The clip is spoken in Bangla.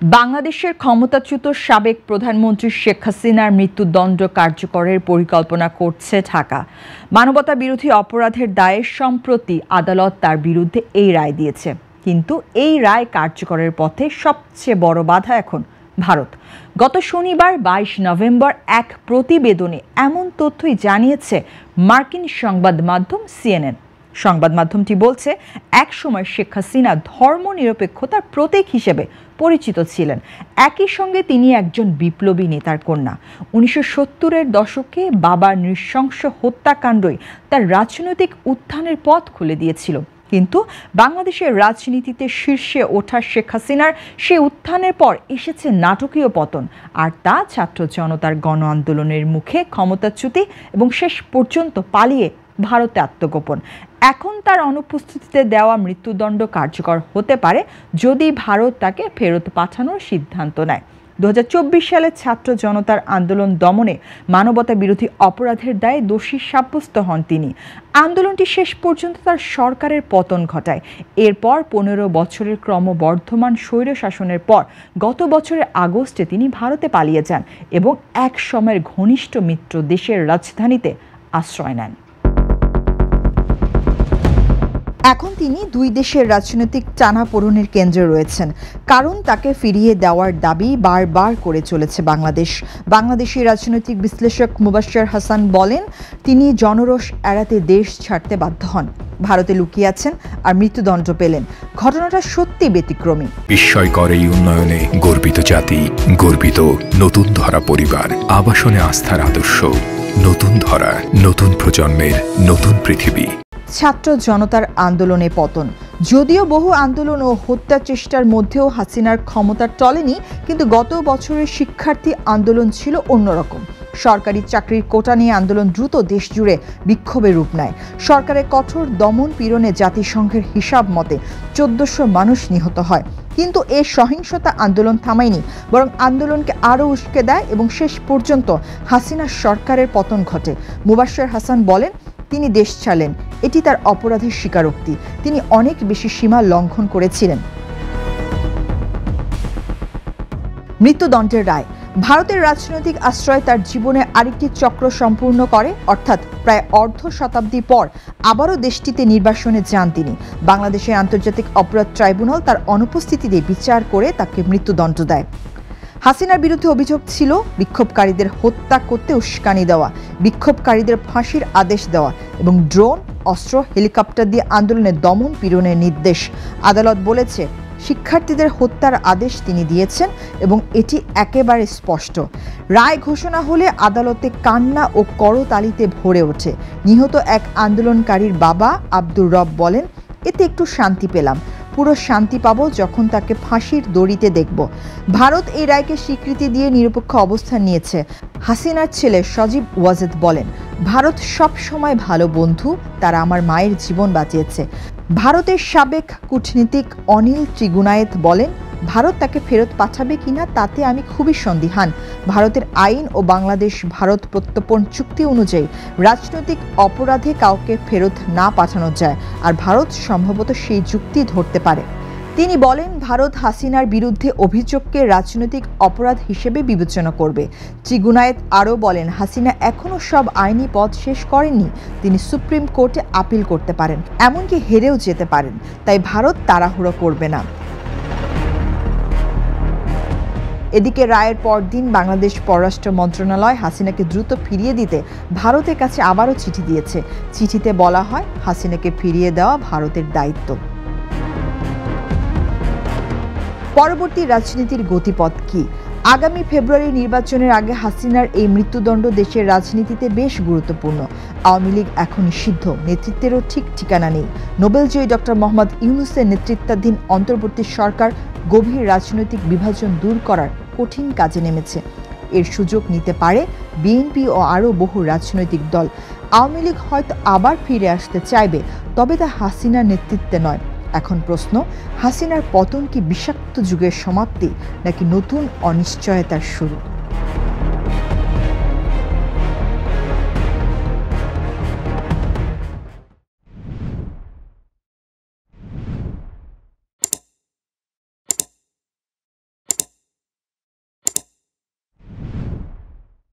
বাংলাদেশের ক্ষমতাচ্যুত সাবেক প্রধানমন্ত্রী শেখ হাসিনার মৃত্যুদণ্ড কার্যকরের পরিকল্পনা করছে ঢাকা। মানবতা বিরোধী অপরাধের দায়ে সম্প্রতি আদালত তার বিরুদ্ধে এই রায় দিয়েছে। কিন্তু এই রায় কার্যকরের পথে সবচেয়ে বড় বাধা এখন ভারত। গত শনিবার 22 নভেম্বর এক প্রতিবেদনে এমন তথ্যই জানিয়েছে মার্কিন সংবাদ মাধ্যম CNN। সংবাদ মাধ্যমটি বলছে, একসময় শেখ হাসিনা ধর্মনিরপেক্ষতার প্রতীক হিসেবে পরিচিত ছিলেন। একই সঙ্গে তিনি একজন বিপ্লবী নেতার কন্যা। 1970-এর দশকে বাবার নৃশংস হত্যাকাণ্ডই তার রাজনৈতিক উত্থানের পথ খুলে দিয়েছিল। কিন্তু বাংলাদেশের রাজনীতিতে শীর্ষে ওঠা শেখ হাসিনার সেই উত্থানের পর এসেছে নাটকীয় পতন, আর তা ছাত্র জনতার গণ আন্দোলনের মুখে ক্ষমতাচ্যুতি এবং শেষ পর্যন্ত পালিয়ে ভারতে আত্মগোপন। এখন তার অনুপস্থিতিতে দেওয়া মৃত্যুদণ্ড কার্যকর হতে পারে যদি ভারত তাকে ফেরত পাঠানোর সিদ্ধান্ত নেয়। 2024 সালে ছাত্র জনতার আন্দোলন দমনে মানবতা বিরোধী অপরাধের দায়ে দোষী সাব্যস্ত হন তিনি। আন্দোলনটি শেষ পর্যন্ত তার সরকারের পতন ঘটায়। এরপর 15 বছরের ক্রমবর্ধমান স্বৈরশাসনের পর গত বছরের আগস্টে তিনি ভারতে পালিয়ে যান এবং এক সময়ের ঘনিষ্ঠ মিত্র দেশের রাজধানীতে আশ্রয় নেন। এখন তিনি দুই দেশের রাজনৈতিক টানাপোড়েনের কেন্দ্রে রয়েছেন, কারণ তাকে ফিরিয়ে দেওয়ার দাবি বারবার করে চলেছে বাংলাদেশ। বাংলাদেশি রাজনৈতিক বিশ্লেষক মুবাশ্বের হাসান বলেন, তিনি জনরোষ এড়াতে দেশ ছাড়তে বাধ্য হন, ভারতে লুকিয়ে আছেন আর মৃত্যুদণ্ড পেলেন। ঘটনাটা সত্যি ব্যতিক্রমী। বিস্ময়কর এই উন্নয়নে গর্বিত জাতি, গর্বিত নতুন ধরা পরিবার, আবাসনে আস্থার আদর্শ, নতুন ধরা, নতুন প্রজন্মের নতুন পৃথিবী। ছাত্র জনতার আন্দোলনে পতন। যদিও বহু আন্দোলন ও হত্যা চেষ্টার মধ্যেও হাসিনার ক্ষমতা টলেনি, কিন্তু গত বছরের শিক্ষার্থী আন্দোলন ছিল অন্যরকম। সরকারি চাকরির কোটা নিয়ে আন্দোলন দ্রুত দেশ জুড়ে বিক্ষোভে রূপ নেয়। সরকারের কঠোর দমন পীড়নে জাতিসংঘের হিসাব মতে 1400 মানুষ নিহত হয়। কিন্তু এ সহিংসতা আন্দোলন থামায়নি, বরং আন্দোলনকে আরও উস্কে দেয় এবং শেষ পর্যন্ত হাসিনার সরকারের পতন ঘটে। মুবাশ্বের হাসান বলেন, তিনি দেশ ছাড়লেন, এটি তার অপরাধের স্বীকারোক্তি। তিনি অনেক বেশি সীমা লঙ্ঘন করেছিলেন। মৃত্যুদণ্ডের রায়। ভারতের রাজনৈতিক আশ্রয় তার জীবনে আরেকটি চক্র সম্পূর্ণ করে, অর্থাৎ প্রায় অর্ধ শতাব্দী পর আবারও দেশটিতে নির্বাসনে যান তিনি। বাংলাদেশের আন্তর্জাতিক অপরাধ ট্রাইব্যুনাল তার অনুপস্থিতিতে বিচার করে তাকে মৃত্যুদণ্ড দেয়। হাসিনার বিরুদ্ধে অভিযোগ ছিল বিক্ষোভকারীদের হত্যা করতে উস্কানি দেওয়া, বিক্ষোভকারীদের ফাঁসির আদেশ দেওয়া এবং ড্রোন, অস্ত্র, হেলিকপ্টার দিয়ে আন্দোলনের দমন পীড়নের নির্দেশ। আদালত বলেছে, শিক্ষার্থীদের হত্যার আদেশ তিনি দিয়েছেন এবং এটি একেবারে স্পষ্ট। রায় ঘোষণা হলে আদালতে কান্না ও করতালিতে ভরে ওঠে। নিহত এক আন্দোলনকারীর বাবা আব্দুর রব বলেন, এতে একটু শান্তি পেলাম, পুরো শান্তি পাবো যখন তাকে ফাঁসির দড়িতে দেখব। ভারত এই রায়কে স্বীকৃতি দিয়ে নিরপেক্ষ অবস্থান নিয়েছে। হাসিনার ছেলে সজীব ওয়াজেদ বলেন, ভারত সব সময় ভালো বন্ধু, তারা আমার মায়ের জীবন বাঁচিয়েছে। ভারতের সাবেক কূটনীতিক অনিল ত্রিগুনায়েত বলেন, ভারত তাকে ফেরত পাঠাবে কিনা তাতে আমি খুবই সন্দিহান। ভারতের আইন ও বাংলাদেশ ভারত প্রত্যর্পণ চুক্তি অনুযায়ী রাজনৈতিক অপরাধে কাউকে ফেরত না পাঠানো যায়, আর ভারত সম্ভবত সেই যুক্তি ধরতে পারে। তিনি বলেন, ভারত হাসিনার বিরুদ্ধে অভিযোগকে রাজনৈতিক অপরাধ হিসেবে বিবেচনা করবে। ত্রিগুনায়েত আরও বলেন, হাসিনা এখনও সব আইনি পথ শেষ করেননি, তিনি সুপ্রিম কোর্টে আপিল করতে পারেন, এমনকি হেরেও যেতে পারেন। তাই ভারত তাড়াহুড়ো করবে না। এদিকে রায়ের পরদিন বাংলাদেশ পররাষ্ট্র মন্ত্রণালয় হাসিনাকে দ্রুত ফিরিয়ে দিতে ভারতের কাছে আবারও চিঠি দিয়েছে। চিঠিতে বলা হয়, হাসিনাকে ফিরিয়ে দেওয়া ভারতের দায়িত্ব। পরবর্তী রাজনীতির গতিপথ কি? আগামী ফেব্রুয়ারি নির্বাচনের আগে হাসিনার এই মৃত্যুদণ্ড দেশের রাজনীতিতে বেশ গুরুত্বপূর্ণ। আওয়ামী লীগ এখন নিষিদ্ধ, নেতৃত্বেরও ঠিক ঠিকানা নেই। নোবেলজয়ী ডক্টর মোহাম্মদ ইউনূসের নেতৃত্বাধীন অন্তর্বর্তী সরকার গভীর রাজনৈতিক বিভাজন দূর করার কঠিন কাজে নেমেছে। এর সুযোগ নিতে পারে বিএনপি ও আরও বহু রাজনৈতিক দল। আওয়ামী লীগ হয়তো আবার ফিরে আসতে চাইবে, তবে তা হাসিনার নেতৃত্বে নয়। এখন প্রশ্ন, হাসিনার পতন কি বিষাক্ত যুগের সমাপ্তি নাকি নতুন অনিশ্চয়তার শুরু?